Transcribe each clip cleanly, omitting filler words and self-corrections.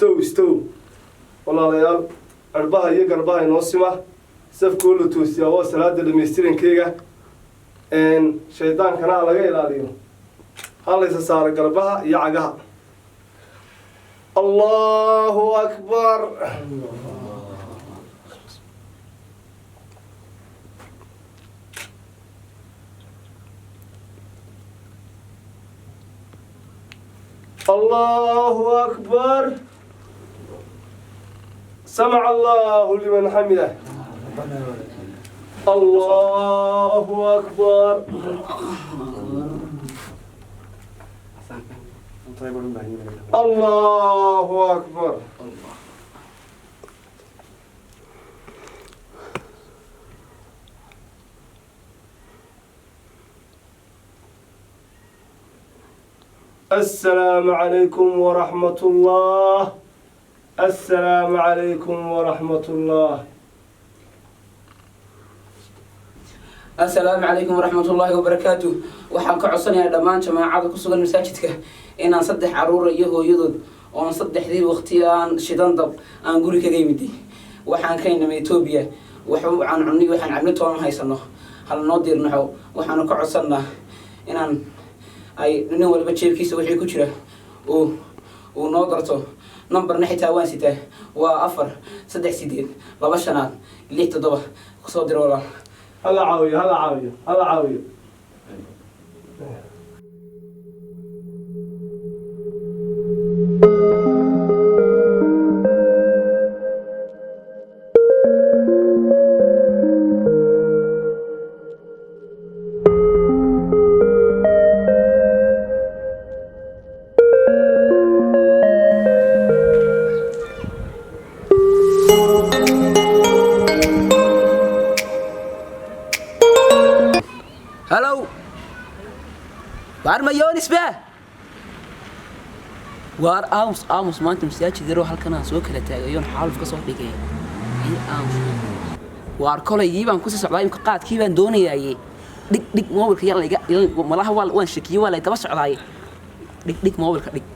استو والله ليال أربعة يقربها نوسمة سف كله توسيا وصلات المسترين كيجا إن شيطان كان على غير عليهم هلا يصار قربها يعجها الله أكبر الله أكبر سمع الله لمن حمده الله أكبر الله أكبر السلام عليكم ورحمة الله السلام عليكم ورحمة الله السلام عليكم ورحمة الله وبركاته waxaan ka codsanayaa dhammaan jamaacada ku sugan masaajidka inaan saddex caruur iyo hooyadood oo saddexdii waqti aan shidan dab aan guri kaga yimid waxaan ka inamay Itoobiya waxaan cunni waxaan cabni toon haysano hal noo dirnaxo waxaan ka codsanaa inaan ay nin walba jeebkiisa wixii ku jira oo noo garto number xitaa waan sitaa waa 4 3 8 2 5 6 7 kusoo diro walaal هلا عاوية هلو وارما يونس به وار امس ما انت مساجد يروح halkan soo kala taagayoon xaaluf ka soo dhigay waar kolay baan ku sii socdaa in qaadkii baan doonayay dig mobilka yar iga malaha waan shakiyo waa la daba socdaay dig mobilka dig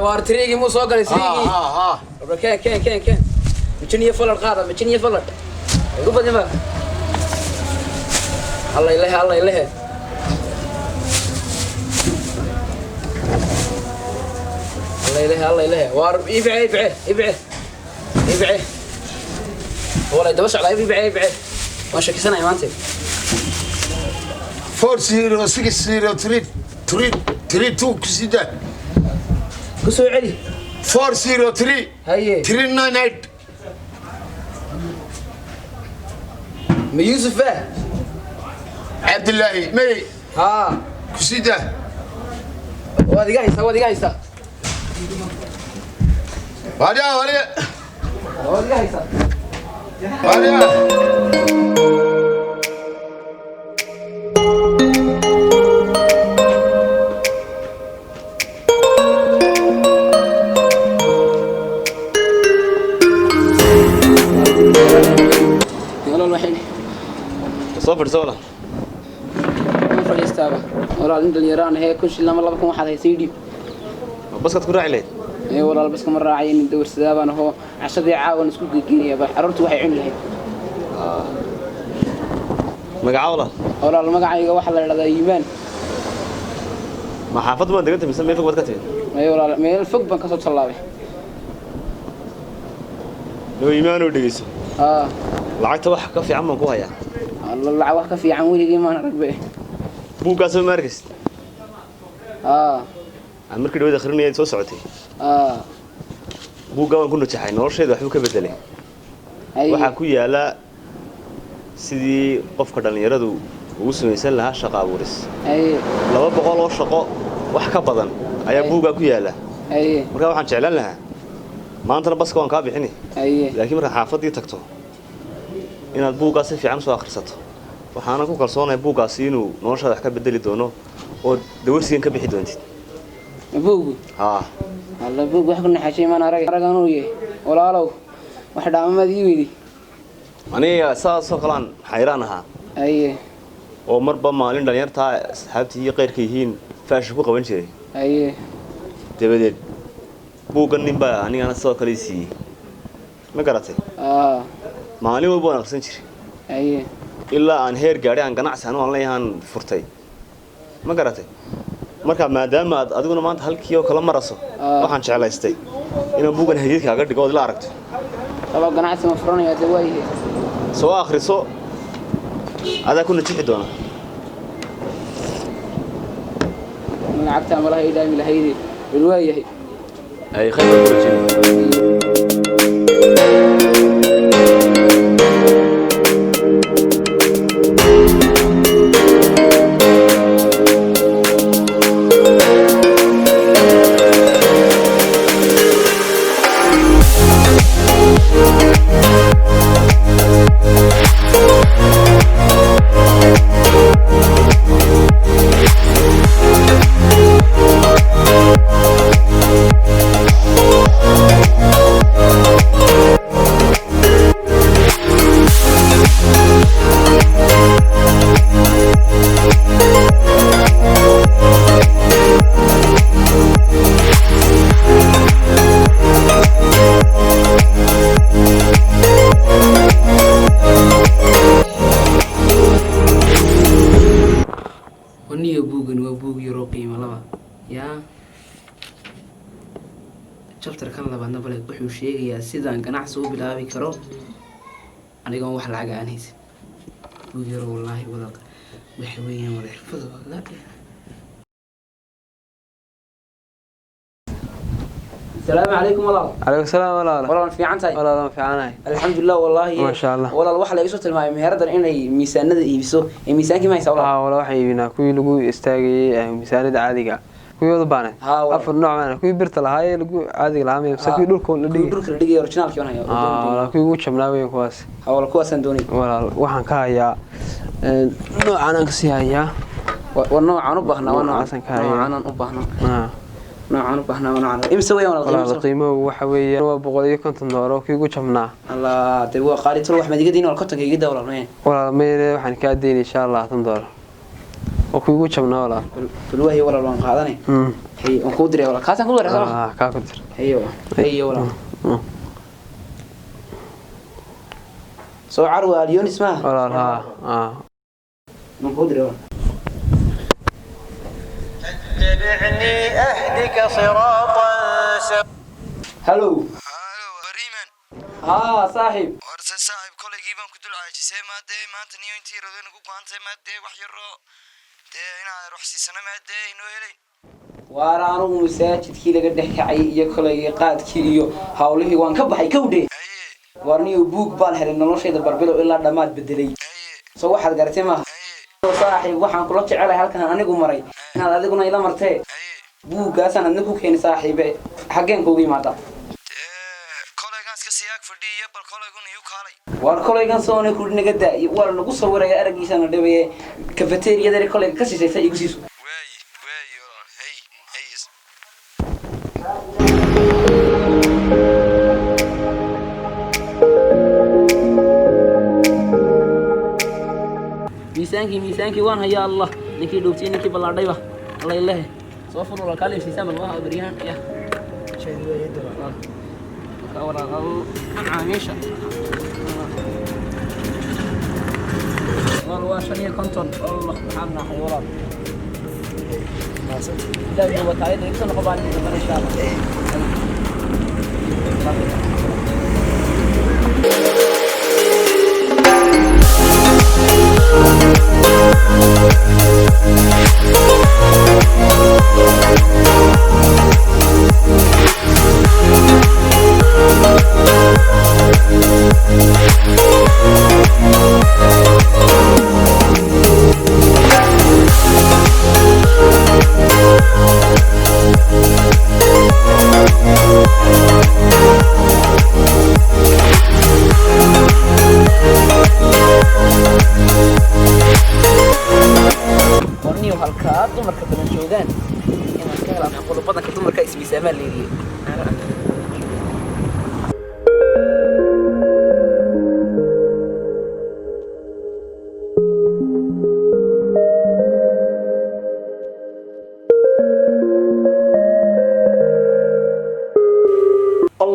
waar tiriigi muu soo galay tiriigi كان مجنية فلر قاعدة مجنية فلر يقول بدي ما الله يلهي الله يلهي وار يبعي والله يدبس على يبعي واش كسنة يا مانتي 4060 كسيدة كسو علي 403 هي 398 من يوسف فيه عبد الله مي ها كسيدة وادي قايسة واريا صفر سولا فليستابا ولا عند اليران هي كل شيء لما لبكم واحد هيسيدي بس كتكون راعي اي والله بس كم راعيين ندور سدابا انا هو عشان يعاون اسكو جينيا بحررته waxay cun lahayd magacaawla wala magacayga waxa la yiraahdaa Iimaan ma xaafad baan degantay mise meel fog baad ka tagtay ay wala meel fog baan ka soo talaabay loo Iimaan oo dhigeyso lacagta wax ka fiican ma ku hayaa الله لعب واحد في عمودي ما نعرف به buuggaas oo markis aan markii dhawada akhrinayay soo socotay buugga waan ku najaxay nolosheeda wax uu ka bedelay waxa ku yaala sidii qofka dhalinyaradu ugu sameeysan lahaa shaqo abuuris 200 oo shaqo wax ka badan ayaa buugga ku yaala marka waxaan jeclaan lahaa maanta baska waan ka bixini laakiin marka xaafadii tagto inaad buuggaas si fiican soo akhrisato waxaana ku kalsoonahay buuggaas inuu noloshaada wax ka bedeli doono oo dawarsigan ka bixi doontid buugu الله buug wax ku naxashay man aragan uu yahay walaalow wax dhaamadii weedi aniga saasoo qalan xayraan aha oo marba maalin dhalinyarta asxaabtii iyo qeyrka yihiin faashin ku qaban jiray dabadeed buugan nin baa anigana sidoo kale siiyey ma garatay maalin walba waan aqsan jiray ilaa aan heer gaadhay aan ganacsi aan leeyahan furtay ma garatay marka maadaama aad adiguna maanta halkii oo kala maraso waxaan jeclaystay inaan buugan hadiyad kaaga dhigo oo la aragto laba ganacsi ma furanaya dawaaye soo akhriso adaa ku najixi doona magacabta malaha ilaami lahaydi dawaaye ay khayr ku jiro sidaan ganacsi u bilaabi karo anigoon wax lacag aan haysan ugu yaro wallaahi wadaad waxa weeyaan wada xirfado wada السلام عليكم والله. عليكم السلام والله. والله في عنتي. والله في عناي. الحمد لله والله. ما شاء الله. والله الواحد لا يسوت الماء مهرد إن ميزان ذا يبسو ميزان كم يسوي. والله واحد يبينا كوي لجو استاجي ميزان عادي كوي وضع بانه. أفر نوع منه كوي برتلا هاي لجو عادي العام بس كوي دول كون لدي. دول كون لدي أوريجينال كيونه هي. والله كوي وش ملاوي كواس. والله كواس أندوني. والله واحد كايا نوع أنا كسيها والنوع عنو بحنا والنوع عسن كايا. نوع عنو بحنا. نوعاً بحنا ونوعاً إمسوي ولا القيمة؟ القيمة وحوي هو بقولي كنت النور وكي يقول شمنا. الله تبغى قاري تروح مدينة دين ولا كتر كي ولا مين؟ ولا مين وحن كادين إن شاء الله تنظر. وكي يقول شمنا ولا. فلوه هي ولا لون هذا نه. هي وكودري ولا كاسن كودري صح؟ كاكودر. هي ولا. سو عروة اليوم اسمه؟ ولا ها. من كودري ولا. اتبعني أهدك صراطا هلو بريمان صاحب ورث صاحب كل جيبان كدول عاجز ما أنت نيو أنتي ردنا كوكو أنت ما أدي وحيرو هنا روح سنة ما أدي إنه هلي وارانو مساجد كي لقد حكي يكل قاد كيليو حوله وان كبحي كودي وارنيو بوك بالهر إنه لو شيء بربله إلا دمات بدلي سو واحد قرتي ما صاحب waxaan kula jecelahay halkan anigu maray inaad adiguna ila martay buugaasan anigu keen saaxiibe xageen kugu yimaada koleegan iska siyaag fadhiya bal koleegan iyo kaalay war koleegan soo ku naga daay war nagu soo wareegay aragiisana dhabeeyay cafeteria koleegan ka siisay igu siiso ميزانكي وان هيا الله نكي دوبتي نكي بلادايبا الله يله صوفر ولا كالي سيسام الله بريان يا شيء يد كورا عاميشا والله شنيه كنتون الله سبحانه حيورات ده هو تعيد يكسن قبال ان شاء الله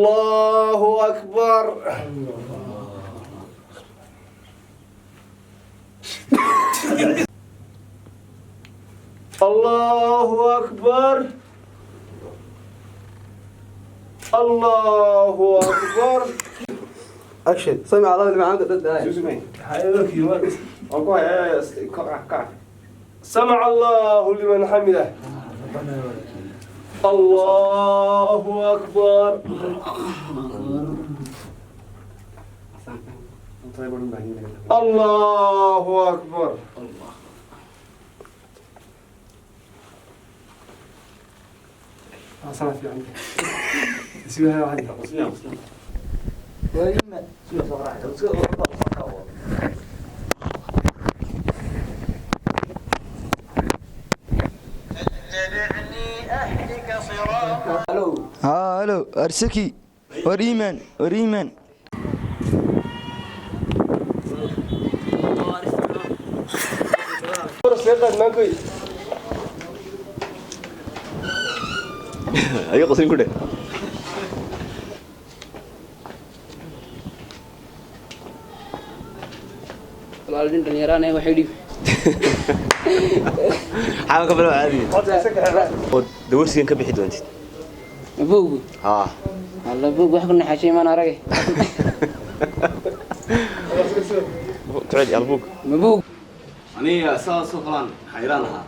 الله أكبر. الله أكبر. الله أكبر. أكشن. سمع الله اللي عندك ضد هاي. حياك يا مرس. سمع الله لمن حمده. الله أكبر. الله أكبر. صار في عندك. اسمها واحد. الو الو ارسكي وريمان ayo qosin ku dhe walaalin dhalinyaraan ee waxay dhib xaan ka bilow caadi oo dawarsigan ka bixi doontid mabuugu ha alla buug wax ku naxashay maan aragay تعال يا البوك mabuug aniga saas oo qalan xayraan ahaa